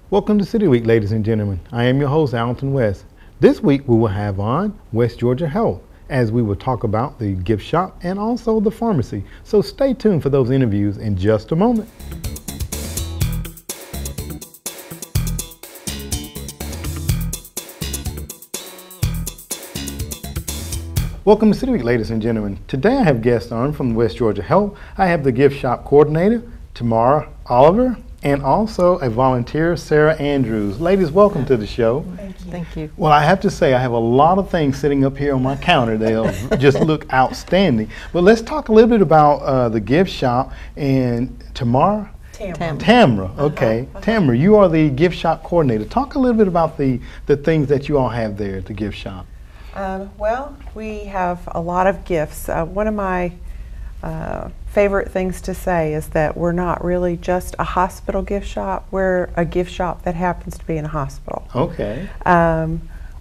Welcome to City Week, ladies and gentlemen. I am your host, Alton West. This week we will have on West Georgia Health, as we will talk about the gift shop and also the pharmacy. So stay tuned for those interviews in just a moment. Welcome to City Week, ladies and gentlemen. Today I have guests on from West Georgia Health. I have the gift shop coordinator, Tamara Oliver, and also a volunteer, Sarah Andrews. Ladies, welcome to the show. Thank you. Thank you. Well, I have to say, I have a lot of things sitting up here on my counter. They'll just look outstanding. But let's talk a little bit about the gift shop. And Tamara? Tamara, okay. Tamara, you are the gift shop coordinator. Talk a little bit about the things that you all have there at the gift shop. Well, we have a lot of gifts. One of my favorite things to say is that we're not really just a hospital gift shop. We're a gift shop that happens to be in a hospital. Okay.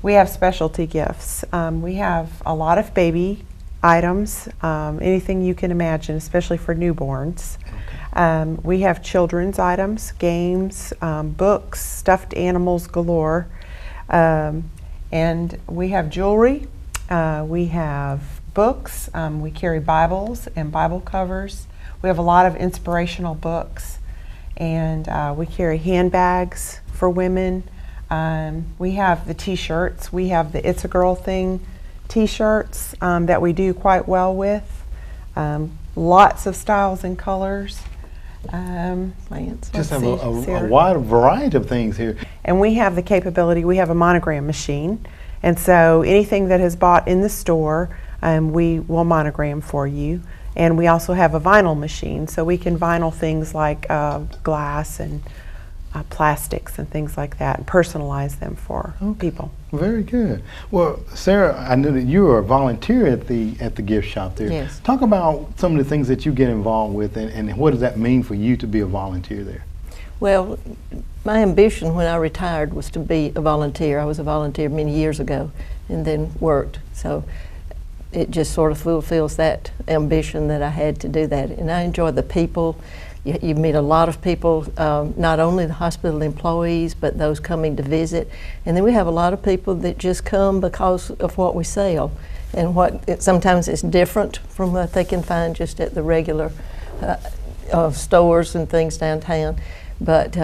We have specialty gifts. We have a lot of baby items, anything you can imagine, especially for newborns. Okay. We have children's items, games, books, stuffed animals galore. And we have jewelry, we have books, we carry Bibles and Bible covers. We have a lot of inspirational books, and we carry handbags for women. We have the t-shirts. We have the It's a Girl Thing t-shirts that we do quite well with. Lots of styles and colors. Just have a wide variety of things here. And we have the capability, we have a monogram machine, and so anything that is bought in the store, we will monogram for you. And we also have a vinyl machine, so we can vinyl things like glass and plastics and things like that, and personalize them for people. Very good. Well, Sarah, I know that you are a volunteer at the gift shop there. Yes. Talk about some of the things that you get involved with, and what does that mean for you to be a volunteer there? Well, my ambition when I retired was to be a volunteer. I was a volunteer many years ago and then worked. So it just sort of fulfills that ambition that I had to do that. And I enjoy the people. You meet a lot of people, not only the hospital employees, but those coming to visit. And then we have a lot of people that just come because of what we sell. And sometimes it's different from what they can find just at the regular stores and things downtown. But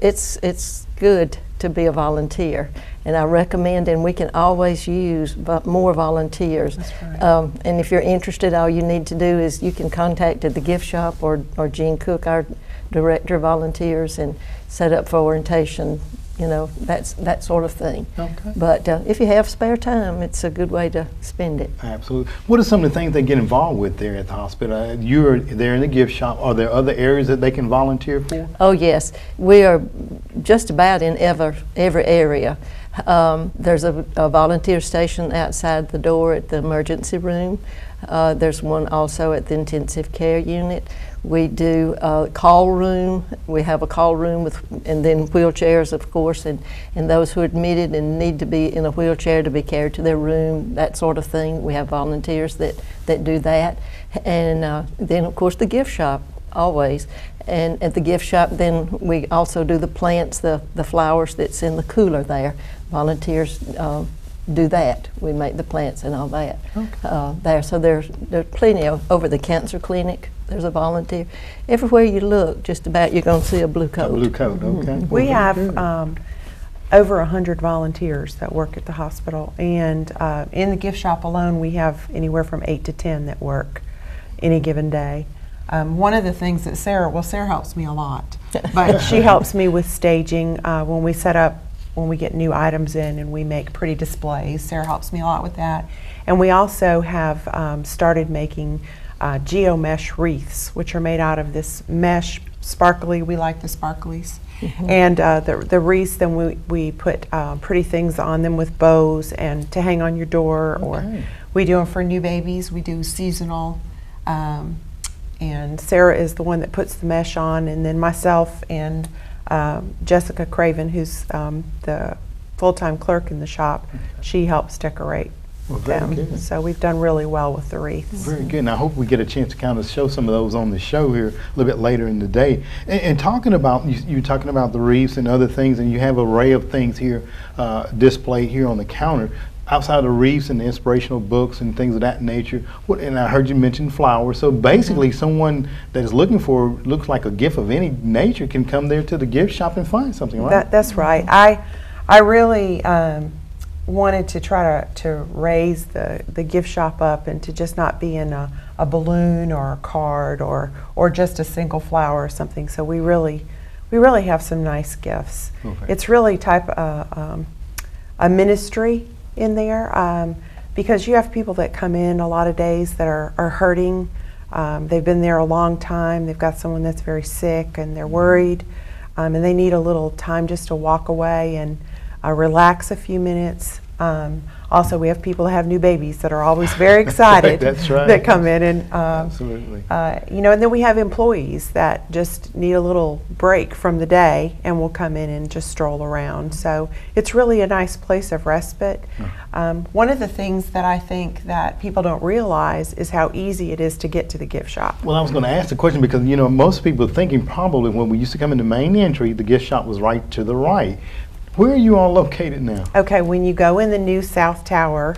it's good to be a volunteer, and I recommend, and we can always use more volunteers. That's right. And if you're interested, all you need to do is you can contact the gift shop or Jean Cook, our director of volunteers, and set up for orientation, that sort of thing. Okay. But if you have spare time, it's a good way to spend it. Absolutely. What are some of the things they get involved with there at the hospital? You're there in the gift shop. Are there other areas that they can volunteer for? Oh yes, we are just about in every area. There's a volunteer station outside the door at the emergency room. There's one also at the intensive care unit. We do a call room. We have a call room and then wheelchairs, of course, and those who are admitted and need to be in a wheelchair to be carried to their room, that sort of thing. We have volunteers that do that. And then, of course, the gift shop, always. And at the gift shop, then we also do the plants, the flowers that's in the cooler there. Volunteers do that. We make the plants and all that there. So there's plenty over the cancer clinic. There's a volunteer. Everywhere you look, just about, you're going to see a blue coat. A blue coat, okay. We have over 100 volunteers that work at the hospital, and in the gift shop alone, we have anywhere from 8 to 10 that work any given day. One of the things that Sarah helps me a lot, but she helps me with staging when we set up, when we get new items in and we make pretty displays. Sarah helps me a lot with that. And we also have started making geomesh wreaths, which are made out of this mesh, sparkly, we like the sparklies. Mm-hmm. And the wreaths, then we put pretty things on them with bows and to hang on your door, or we do them for new babies. We do seasonal, and Sarah is the one that puts the mesh on, and then myself and Jessica Craven, who's the full-time clerk in the shop, she helps decorate Well, very good. So we've done really well with the wreaths. Very good. And I hope we get a chance to kind of show some of those on the show here a little bit later in the day. And talking about, you're talking about the wreaths and other things, and you have an array of things here displayed here on the counter. Outside of the wreaths and the inspirational books and things of that nature, and I heard you mention flowers. So basically, someone that is looking for, looks like a gift of any nature, can come there to the gift shop and find something, right? That's right. I really wanted to try to raise the gift shop up and to just not be in a balloon or a card or just a single flower or something. So we really have some nice gifts. Okay. It's really a ministry in there, because you have people that come in a lot of days that are hurting. They've been there a long time. They've got someone that's very sick and they're worried, and they need a little time just to walk away and relax a few minutes. Also, we have people that have new babies that are always very excited. That's right. That come in and absolutely. You know, and then we have employees that just need a little break from the day and will come in and just stroll around. So it's really a nice place of respite. One of the things that I think that people don't realize is how easy it is to get to the gift shop. Well, I was going to ask the question because, you know, most people are thinking probably when we used to come in the main entry, the gift shop was right to the right. Where are you all located now? Okay, when you go in the new South Tower,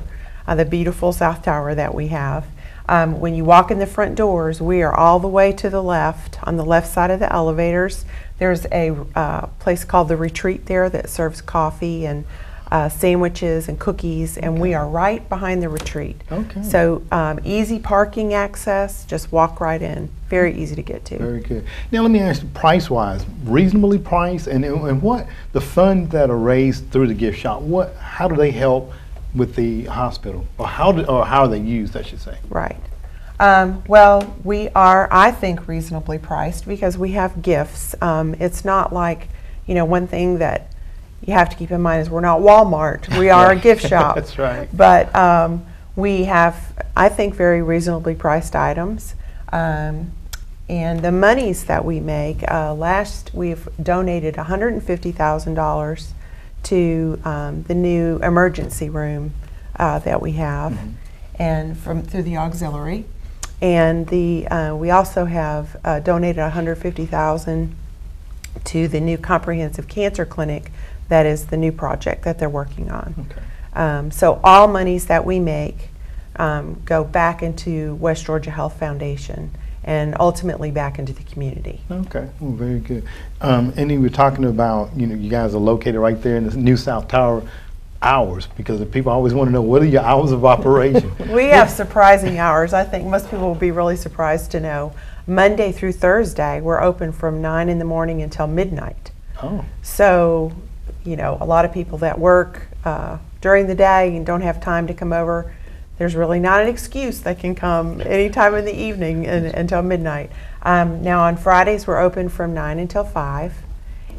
the beautiful South Tower that we have, when you walk in the front doors, we are all the way to the left, on the left side of the elevators. There's a place called The Retreat there that serves coffee and sandwiches and cookies, and we are right behind The Retreat. Okay. So easy parking access, just walk right in. Very easy to get to. Very good. Now let me ask you, price-wise, reasonably priced, and what the funds that are raised through the gift shop, how do they help with the hospital, or how are they used, I should say? Right. Well, we are, I think, reasonably priced because we have gifts. It's not like, you know, one thing that you have to keep in mind is we're not Walmart. We are a gift shop. That's right. But we have, I think, very reasonably priced items. And the monies that we make, we've donated $150,000 to the new emergency room that we have, and through the auxiliary. And we also have donated $150,000 to the new comprehensive cancer clinic. That is the new project that they're working on. Okay. So all monies that we make go back into West Georgia Health Foundation and ultimately back into the community. Okay, well, very good. And you were talking about, you know, you guys are located right there in the new South Tower. Hours, because people always want to know, what are your hours of operation? We have surprising hours. I think most people will be really surprised to know. Monday through Thursday, we're open from 9 in the morning until midnight. Oh. So, you know, a lot of people that work during the day and don't have time to come over, there's really not an excuse. They can come any time in the evening until midnight. Now on Fridays, we're open from 9 until 5.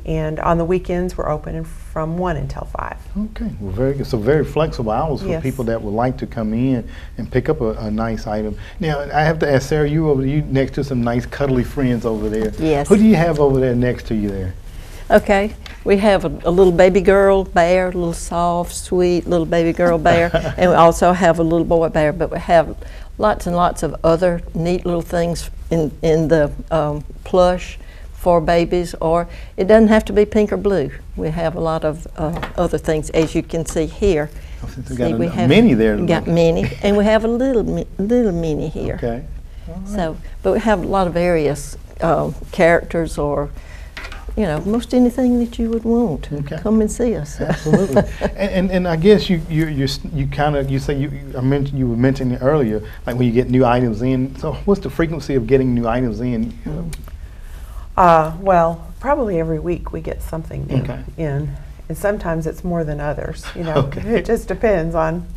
And on the weekends, we're open from 1 until 5. Okay, well, very good. So very flexible hours for people that would like to come in and pick up a nice item. Now, I have to ask Sarah, you next to some nice cuddly friends over there. Yes. Who do you have over there next to you there? Okay, we have a little baby girl bear, a little soft, sweet little baby girl bear, and we also have a little boy bear, but we have lots and lots of other neat little things in the plush for babies, or it doesn't have to be pink or blue. We have a lot of other things, as you can see here. See, we have mini there. We got mini, and we have a little mini here. Okay. All right. So, but we have a lot of various characters, or you know, most anything that you would want. Okay. Come and see us. Absolutely. and I guess you were mentioning earlier, like when you get new items in. So what's the frequency of getting new items in? Well, probably every week we get something new in, and sometimes it's more than others. You know, it just depends on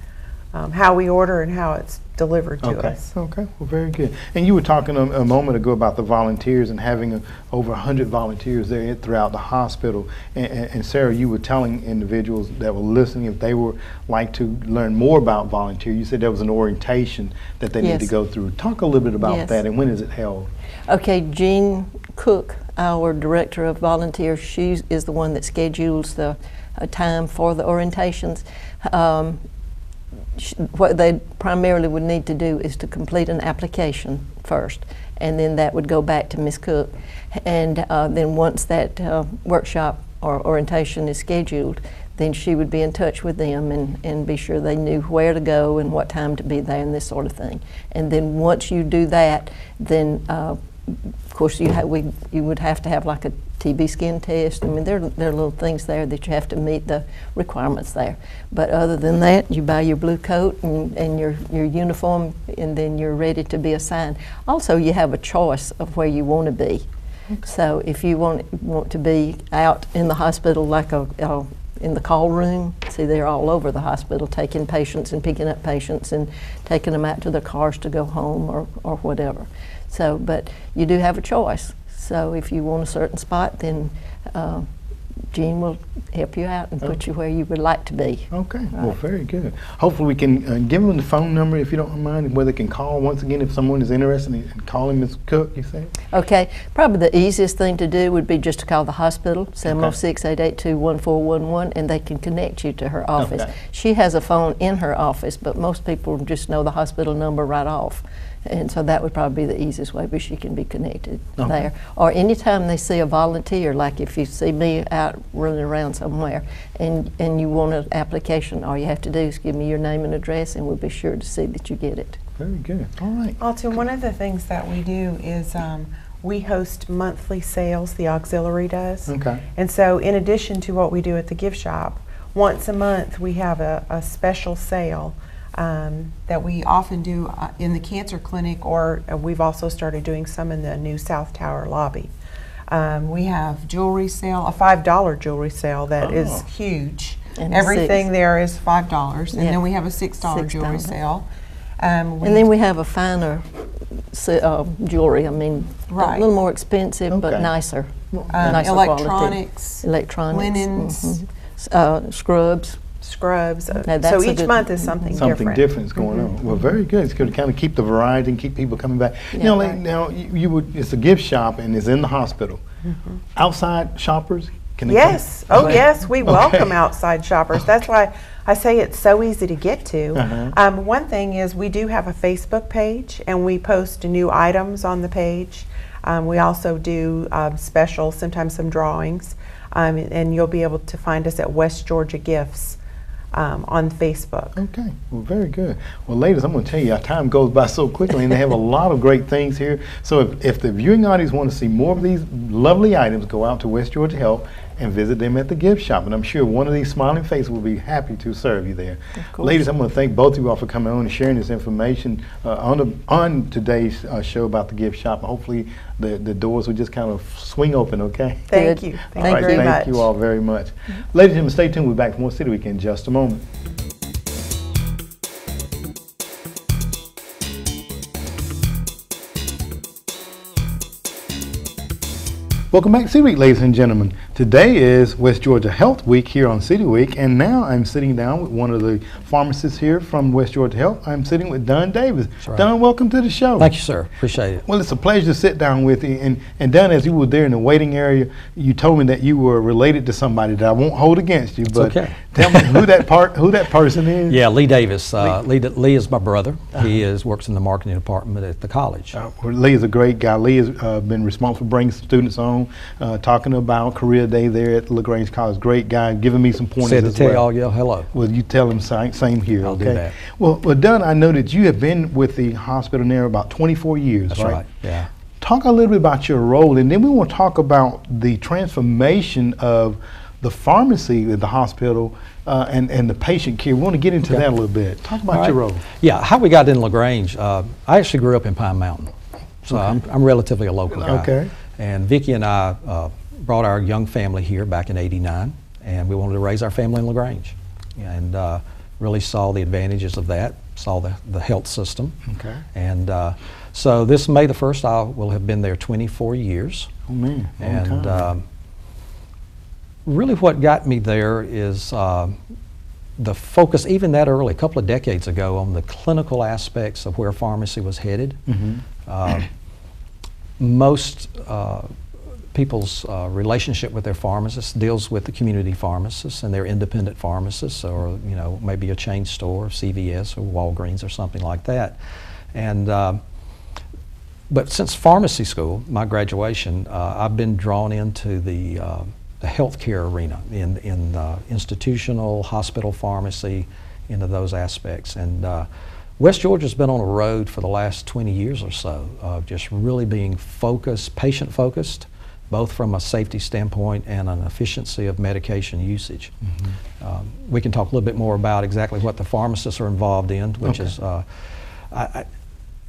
how we order and how it's delivered to us. Okay, well, very good. And you were talking a moment ago about the volunteers and having over 100 volunteers there throughout the hospital. And Sarah, you were telling individuals that were listening if they were like to learn more about volunteer. You said there was an orientation that they need to go through. Talk a little bit about that, and when is it held? Okay, Jean Cook, our director of volunteers, she is the one that schedules the time for the orientations. what they primarily would need to do is to complete an application first, and then that would go back to Ms. Cook. And then once that workshop or orientation is scheduled, then she would be in touch with them and be sure they knew where to go and what time to be there and this sort of thing. And then once you do that, then of course you would have to have like a TB skin test. I mean, there are little things there that you have to meet the requirements there. But other than that, you buy your blue coat and your uniform, and then you're ready to be assigned. Also, you have a choice of where you want to be. Okay. So if you want to be out in the hospital, like in the call room, see, they're all over the hospital taking patients and picking up patients and taking them out to their cars to go home or whatever. So, but you do have a choice. So if you want a certain spot, then Jean will help you out and put you where you would like to be. Okay, right. Well, very good. Hopefully we can give them the phone number, if you don't mind, where they can call once again if someone is interested in calling Ms. Cook, you say? Okay, probably the easiest thing to do would be just to call the hospital, 706-882-1411, and they can connect you to her office. Okay. She has a phone in her office, but most people just know the hospital number right off. And so that would probably be the easiest way, but she can be connected there. Or anytime they see a volunteer, like if you see me out running around somewhere and you want an application, all you have to do is give me your name and address, and we'll be sure to see that you get it. Very good. All right. Alton, one of the things that we do is we host monthly sales, the auxiliary does. Okay. And so in addition to what we do at the gift shop, once a month we have a special sale that we often do in the cancer clinic, or we've also started doing some in the new South Tower lobby. We have jewelry sale, a $5 jewelry sale that is huge. And everything there is $5, and then we have a $6 jewelry sale. And then we have a finer jewelry. I mean, a little more expensive, but nicer. Nicer electronics, linens, scrubs. So each month is something different. Something different is going on. Well, very good. It's going to kind of keep the variety and keep people coming back. Yeah, now it's a gift shop and it's in the hospital. Outside shoppers, can they come? Oh yes, we welcome outside shoppers. That's why I say it's so easy to get to. One thing is we do have a Facebook page, and we post new items on the page. We also do specials, sometimes some drawings, and you'll be able to find us at West Georgia Gifts on Facebook. Okay, well, very good. Well, ladies, I'm going to tell you, our time goes by so quickly, and they have a lot of great things here. So if the viewing audience want to see more of these lovely items, go out to West Georgia Health and visit them at the gift shop. And I'm sure one of these smiling faces will be happy to serve you there. Ladies, I'm going to thank both of you all for coming on and sharing this information on today's show about the gift shop. Hopefully the doors will just kind of swing open, okay? Thank you. Thank you very much. Thank you all very much. Ladies and gentlemen, stay tuned. We'll be back for more City Week in just a moment. Welcome back to City Week, ladies and gentlemen. Today is West Georgia Health Week here on City Week, and now I'm sitting down with one of the pharmacists here from West Georgia Health. I'm sitting with Don Davis. Right. Don, welcome to the show. Thank you, sir. Appreciate it. Well, it's a pleasure to sit down with you. And Don, as you were there in the waiting area, you told me that you were related to somebody that I won't hold against you. But okay. Tell me who that person is. Yeah, Lee Davis. Lee is my brother. He works in the marketing department at the college. Well, Lee is a great guy. Lee has been responsible for bringing students on. Talking about career day there at LaGrange College. Great guy, giving me some pointers as well. Said to tell y'all hello. Well, you tell him same here, I'll okay? do that. Well, Don, I know that you have been with the hospital now about 24 years, That's right? Yeah. Talk a little bit about your role, and then we want to talk about the transformation of the pharmacy at the hospital and the patient care. We want to get into that a little bit. Talk about your role. Yeah, how we got in LaGrange. I actually grew up in Pine Mountain, so I'm relatively a local guy. Okay. And Vicki and I brought our young family here back in '89, and we wanted to raise our family in LaGrange, and really saw the advantages of that, saw the health system. Okay. And so this May the 1st, I will have been there 24 years. Oh man, and really what got me there is the focus, even that early, a couple of decades ago, on the clinical aspects of where pharmacy was headed. Most people's relationship with their pharmacists deals with the community pharmacists and their independent pharmacists, or maybe a chain store, CVS or Walgreens or something like that. And but since pharmacy school, my graduation, I've been drawn into the healthcare arena in institutional, hospital pharmacy, into those aspects. And West Georgia's been on a road for the last 20 years or so of just really being focused, patient-focused, both from a safety standpoint and an efficiency of medication usage. We can talk a little bit more about exactly what the pharmacists are involved in, which is,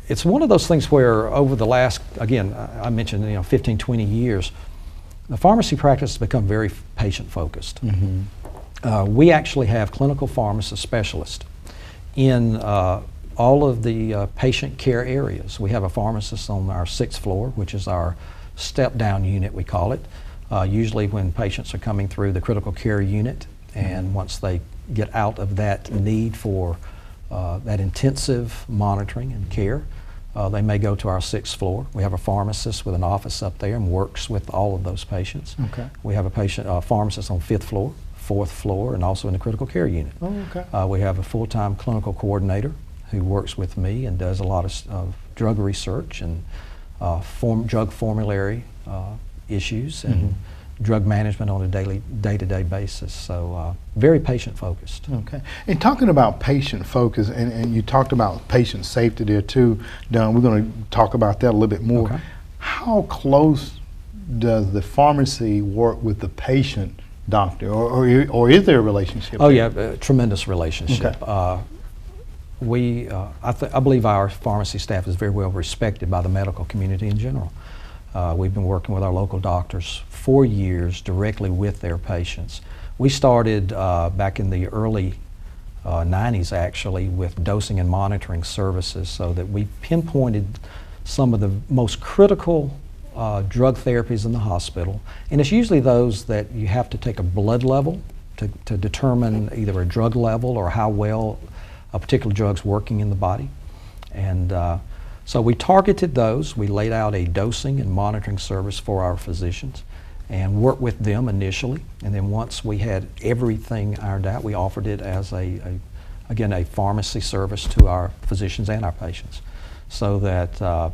it's one of those things where over the last, again, I mentioned 15, 20 years, the pharmacy practice has become very patient-focused. We actually have clinical pharmacist specialists in all of the patient care areas. We have a pharmacist on our 6th floor, which is our step-down unit, we call it. Usually when patients are coming through the critical care unit, and once they get out of that need for that intensive monitoring and care, they may go to our 6th floor. We have a pharmacist with an office up there and works with all of those patients. We have a pharmacist on 5th floor, 4th floor, and also in the critical care unit. We have a full-time clinical coordinator who works with me and does a lot of drug research and drug formulary issues and drug management on a day-to-day basis. So very patient-focused. And talking about patient-focused, and you talked about patient safety there too, Don, we're going to talk about that a little bit more. How close does the pharmacy work with the patient doctor, or is there a relationship? Oh yeah, a tremendous relationship. I believe our pharmacy staff is very well respected by the medical community in general. We've been working with our local doctors for years directly with their patients. We started back in the early 90s actually with dosing and monitoring services, so that we pinpointed some of the most critical drug therapies in the hospital, and it's usually those that you have to take a blood level to determine either a drug level or how well a particular drug's working in the body. And so we targeted those. We laid out a dosing and monitoring service for our physicians and worked with them initially, and then once we had everything ironed out, we offered it as again a pharmacy service to our physicians and our patients, so that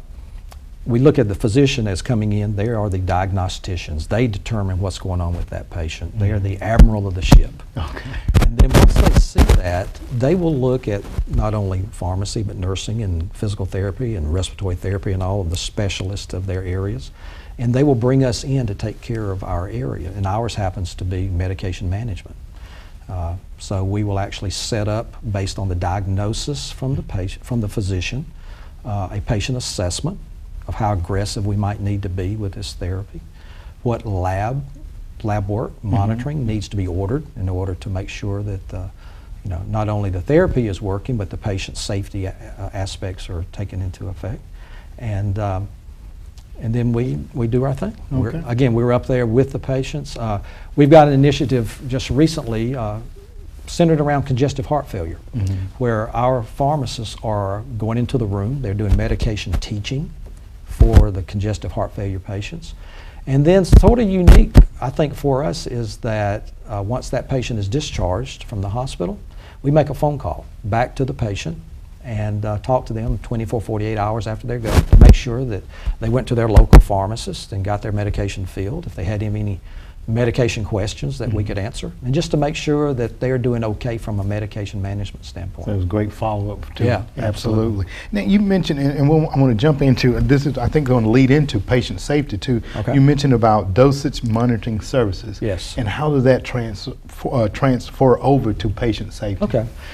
we look at the physician as coming in. They are the diagnosticians. They determine what's going on with that patient. They are the admiral of the ship. And then once they see that, they will look at not only pharmacy, but nursing and physical therapy and respiratory therapy and all of the specialists of their areas. And they will bring us in to take care of our area. And ours happens to be medication management. So we will actually set up, based on the diagnosis from the patient, from the physician, a patient assessment of how aggressive we might need to be with this therapy, what lab work, monitoring needs to be ordered in order to make sure that not only the therapy is working, but the patient safety aspects are taken into effect. And then we do our thing. Again, we're up there with the patients. We've got an initiative just recently centered around congestive heart failure, where our pharmacists are going into the room. They're doing medication teaching for the congestive heart failure patients. And then sort of unique, I think, for us is that once that patient is discharged from the hospital, we make a phone call back to the patient and talk to them 24, 48 hours after they're going to make sure that they went to their local pharmacist and got their medication filled, if they had any medication questions that we could answer, and just to make sure that they're doing okay from a medication management standpoint. So it was great follow-up too. Yeah, absolutely. Now you mentioned, and I want to jump into, this is I think going to lead into patient safety too. You mentioned about dosage monitoring services. Yes. And how does that transfer over to patient safety?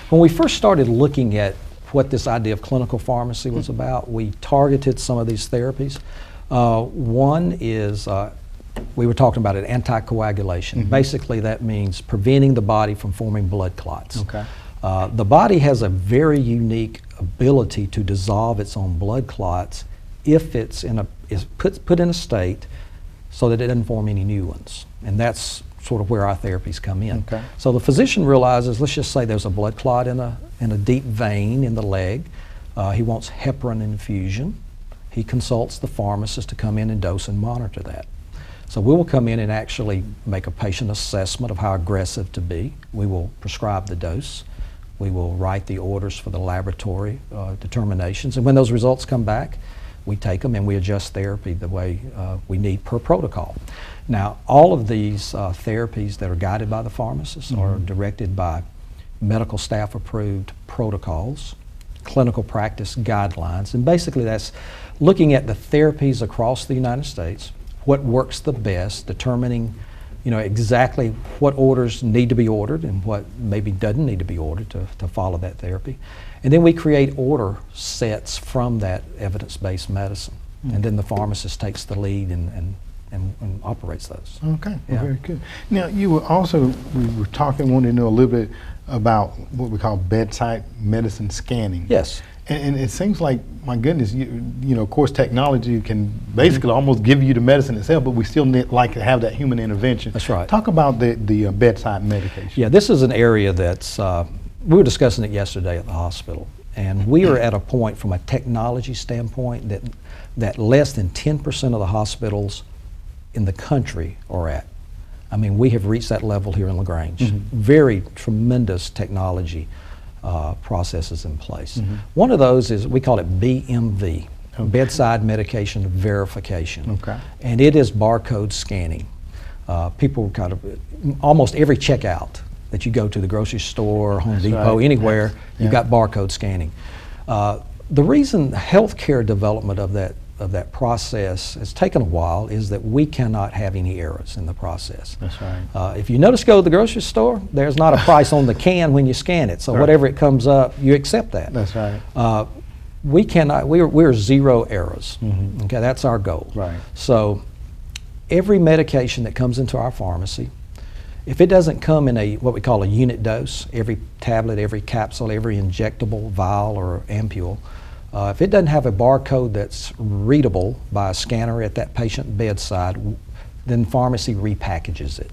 When we first started looking at what this idea of clinical pharmacy was about, we targeted some of these therapies. One is we were talking about it, anticoagulation. Basically that means preventing the body from forming blood clots. The body has a very unique ability to dissolve its own blood clots if it's put in a state so that it doesn't form any new ones. And that's sort of where our therapies come in. So the physician realizes, let's just say there's a blood clot in a deep vein in the leg. He wants heparin infusion. He consults the pharmacist to come in and dose and monitor that. So we will come in and actually make a patient assessment of how aggressive to be. We will prescribe the dose. We will write the orders for the laboratory determinations. And when those results come back, we take them and we adjust therapy the way we need per protocol. Now, all of these therapies that are guided by the pharmacist are directed by medical staff approved protocols, clinical practice guidelines, and basically that's looking at the therapies across the United States, what works the best, determining exactly what orders need to be ordered and what maybe doesn't need to be ordered to follow that therapy. And then we create order sets from that evidence-based medicine. And then the pharmacist takes the lead and operates those. Okay, well, very good. Now, we were talking, wanted to know a little bit about what we call bedside medicine scanning. Yes. And it seems like, my goodness, of course, technology can basically almost give you the medicine itself, but we still like to have that human intervention. That's right. Talk about the bedside medication. Yeah, this is an area that's, we were discussing it yesterday at the hospital, and we are at a point from a technology standpoint that less than 10% of the hospitals in the country are at. I mean, we have reached that level here in LaGrange. Very tremendous technology processes in place. One of those is, we call it BMV, Bedside Medication Verification. Okay. And it is barcode scanning. People kind of, almost every checkout that you go to, the grocery store, Home Depot, anywhere, you've got barcode scanning. The reason healthcare development of that process has taken a while is that we cannot have any errors in the process. That's right. If you notice, go to the grocery store, there's not a price on the can when you scan it. So whatever it comes up, you accept that. That's right. We cannot, we're zero errors. Okay, that's our goal. Right. So every medication that comes into our pharmacy, if it doesn't come in what we call a unit dose, every tablet, every capsule, every injectable vial or ampule, if it doesn't have a barcode that's readable by a scanner at that patient bedside, then pharmacy repackages it.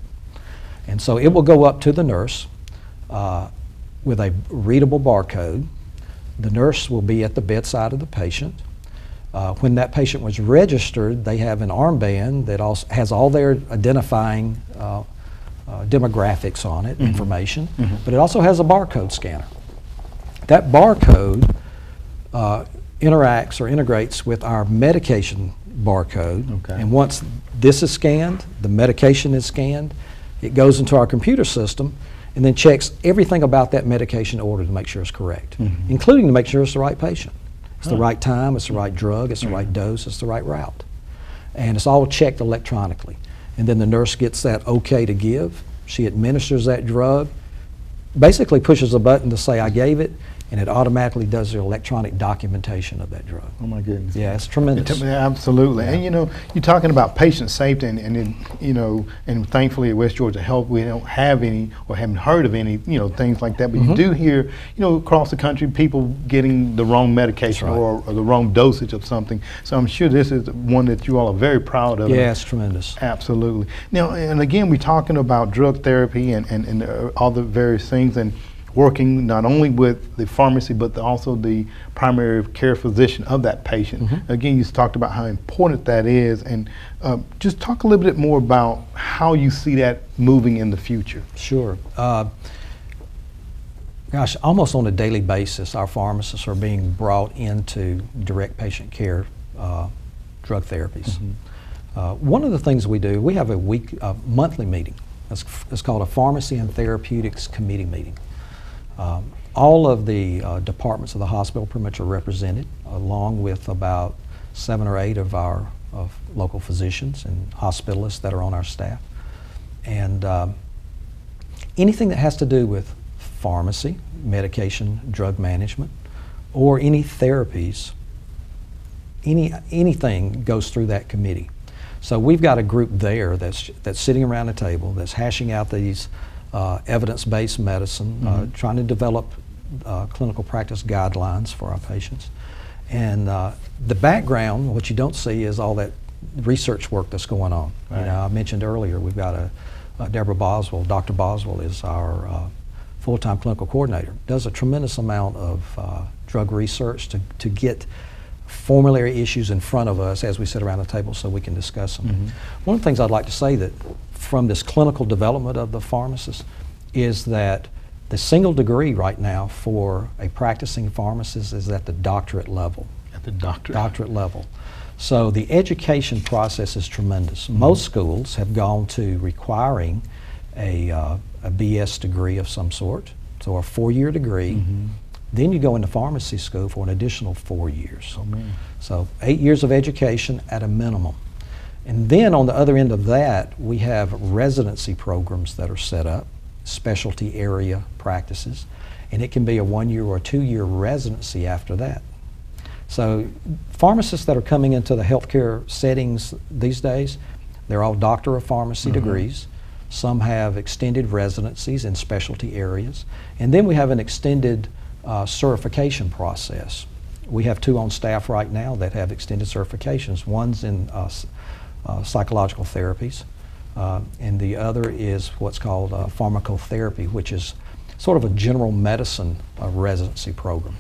And so it will go up to the nurse with a readable barcode. The nurse will be at the bedside of the patient. When that patient was registered, they have an armband that also has all their identifying demographics on it, information, but it also has a barcode scanner. That barcode interacts or integrates with our medication barcode, and once this is scanned, the medication is scanned, it goes into our computer system and then checks everything about that medication order to make sure it's correct, including to make sure it's the right patient. It's the right time, it's the right drug, it's the right dose, it's the right route. And it's all checked electronically. And then the nurse gets that okay to give. She administers that drug, basically pushes a button to say, I gave it, and it automatically does the electronic documentation of that drug. Oh my goodness. Yeah, it's tremendous. Absolutely. And you're talking about patient safety, and thankfully at West Georgia Health we don't have any or haven't heard of any, things like that. But you do hear, across the country, people getting the wrong medication or the wrong dosage of something. So I'm sure this is one that you all are very proud of. Yeah, it's tremendous. Absolutely. Now, and again, we're talking about drug therapy and all the various things, and working not only with the pharmacy but also the primary care physician of that patient. Again, you talked about how important that is, and just talk a little bit more about how you see that moving in the future. Sure. Gosh, almost on a daily basis, our pharmacists are being brought into direct patient care drug therapies. One of the things we do, we have a monthly meeting. It's called a Pharmacy and Therapeutics Committee meeting. All of the departments of the hospital pretty much are represented, along with about 7 or 8 of our local physicians and hospitalists that are on our staff. And anything that has to do with pharmacy, medication, drug management, or any therapies, anything goes through that committee. So we've got a group there that's sitting around a table that's hashing out these evidence-based medicine, trying to develop clinical practice guidelines for our patients. And the background, what you don't see is all that research work that's going on. Right. I mentioned earlier, we've got Deborah Boswell. Dr. Boswell is our full-time clinical coordinator. Does a tremendous amount of drug research to get formulary issues in front of us as we sit around the table so we can discuss them. One of the things I'd like to say that from this clinical development of the pharmacist is that the single degree right now for a practicing pharmacist is at the doctorate level. At the doctorate level. So the education process is tremendous. Most schools have gone to requiring a BS degree of some sort, so a 4-year degree. Then you go into pharmacy school for an additional 4 years. So 8 years of education at a minimum. And then on the other end of that, we have residency programs that are set up, specialty area practices, and it can be a 1-year or a 2-year residency after that. So pharmacists that are coming into the healthcare settings these days, they're all Doctor of Pharmacy degrees. Some have extended residencies in specialty areas. And then we have an extended certification process. We have 2 on staff right now that have extended certifications. One's in psychological therapies, and the other is what's called pharmacotherapy, which is sort of a general medicine residency program.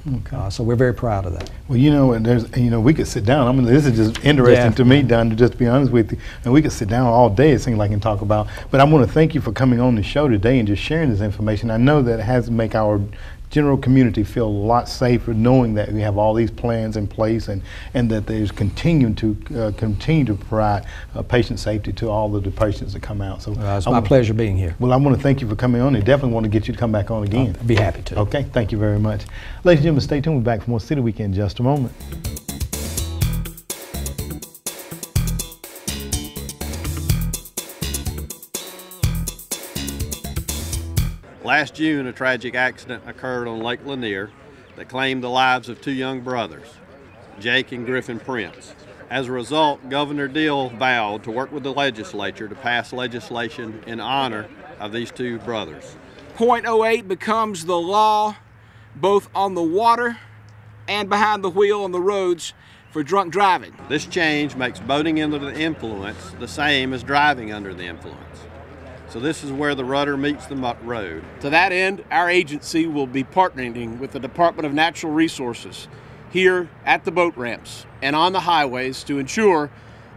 So we're very proud of that. Well, you know, and there's, you know, we could sit down. I mean, this is just interesting to me, Don, to just be honest with you. And we could sit down all day, it seems like, and talk about. But I want to thank you for coming on the show today and just sharing this information. I know that it has to make our general community feel a lot safer knowing that we have all these plans in place and that there's continue to provide patient safety to all of the patients that come out. So it's my pleasure being here. Well, I want to thank you for coming on and definitely want to get you to come back on again. I'd be happy to. Okay, thank you very much. Ladies and gentlemen, stay tuned. We'll be back for more City Week in just a moment. Last June, a tragic accident occurred on Lake Lanier that claimed the lives of 2 young brothers, Jake and Griffin Prince. As a result, Governor Deal vowed to work with the legislature to pass legislation in honor of these 2 brothers. .08 becomes the law both on the water and behind the wheel on the roads for drunk driving. This change makes boating under the influence the same as driving under the influence. So this is where the rudder meets the road. To that end, our agency will be partnering with the Department of Natural Resources here at the boat ramps and on the highways to ensure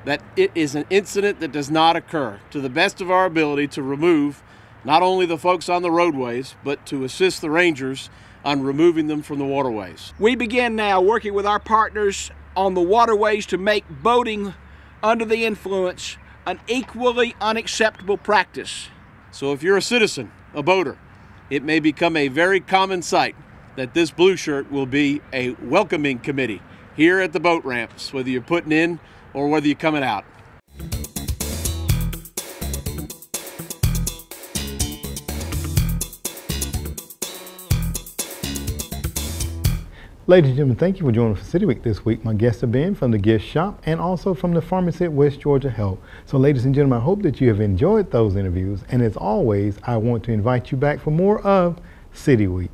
that it is an incident that does not occur, to the best of our ability to remove not only the folks on the roadways, but to assist the rangers on removing them from the waterways. We begin now working with our partners on the waterways to make boating under the influence an equally unacceptable practice. So if you're a citizen, a boater, it may become a very common sight that this blue shirt will be a welcoming committee here at the boat ramps, whether you're putting in or whether you're coming out. Ladies and gentlemen, thank you for joining us for City Week this week. My guests have been from the gift shop and also from the pharmacy at West Georgia Health. So ladies and gentlemen, I hope that you have enjoyed those interviews. And as always, I want to invite you back for more of City Week.